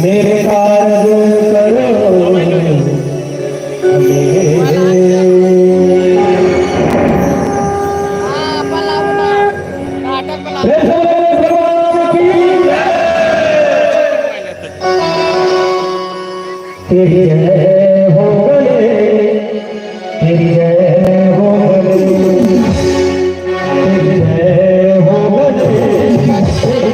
मेरे कारज करो तेरी जय हो गए, तेरी जय हो गए, तेरी जय हो गए, तेरी जय हो गए, तेरी जय हो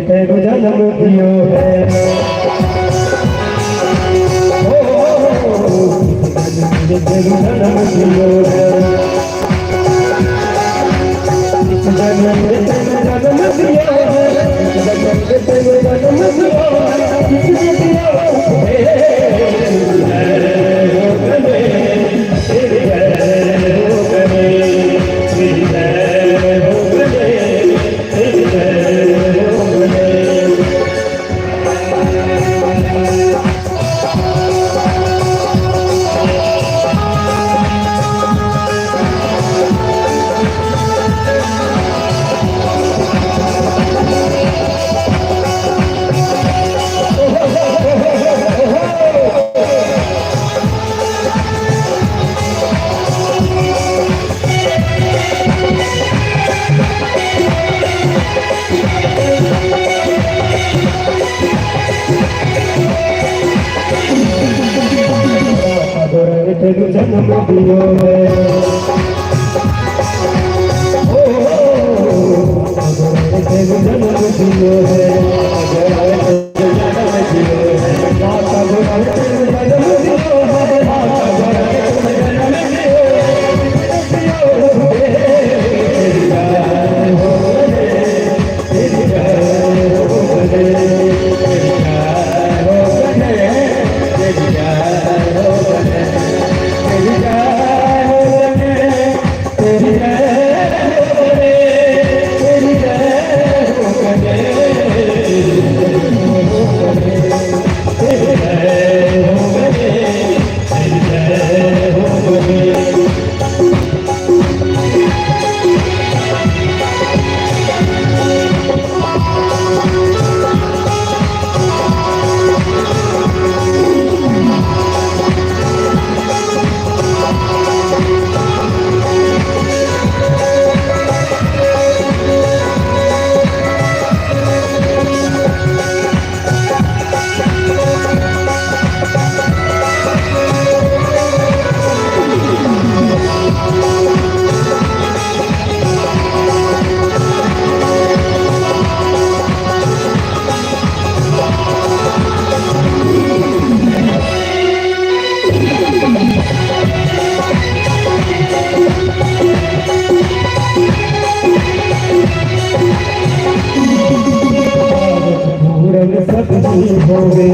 तेरू जन्म दियो है तेरू जन्म दियो है जन्म दियो है तेरू जन्म दियो तेरू जन्म दियो है तेरू जन्म दियो है तेरी जय हो होवे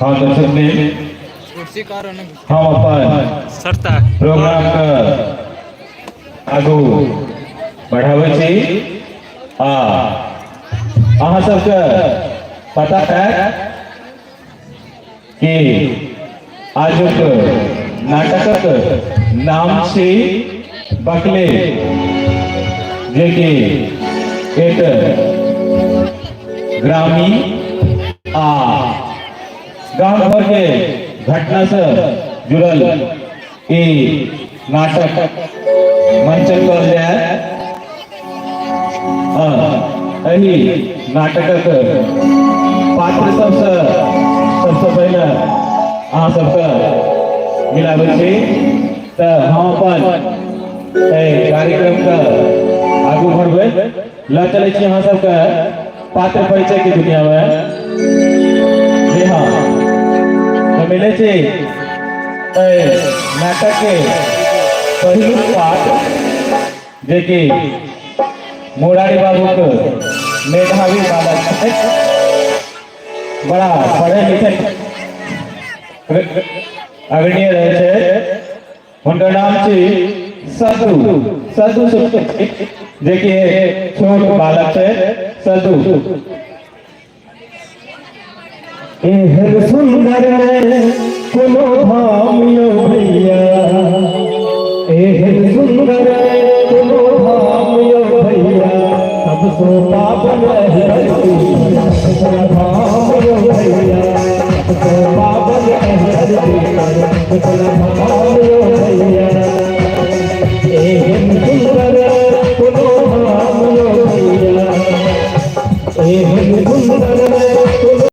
हाँ दर्शक ने हम अपन प्रोग्राम का आगू बढ़ावे छी अहाँ सबके पता है कि आज नाटक नाम से बकले जे कि एक ग्रामीण गांव भर के घटना से जुड़ल नाटक मंचन कर जाए नाटक पात्र सबसे पहले अहाँ सबके मिलावे छी तो हम अपन कार्यक्रम का आगू बढ़बे ल चले छी अहाँ सबके पात्र परिचय की दुनिया में जी हाँ तो मिले छी नाटक के पहिलुक पात्र जे कि मुरारी बाबू के मेधावी बालक बड़ा पढ़े लिखे अग्रणीय रहे उनका नाम छी सदू जे कि छोट बालक है सदू एहन सुंदर कोनो धाम यो भैया एहन सुंदर कोनो धाम यो भैया सबसो पावन है धरती धाम यो भैया सबसो पावन है धरती धाम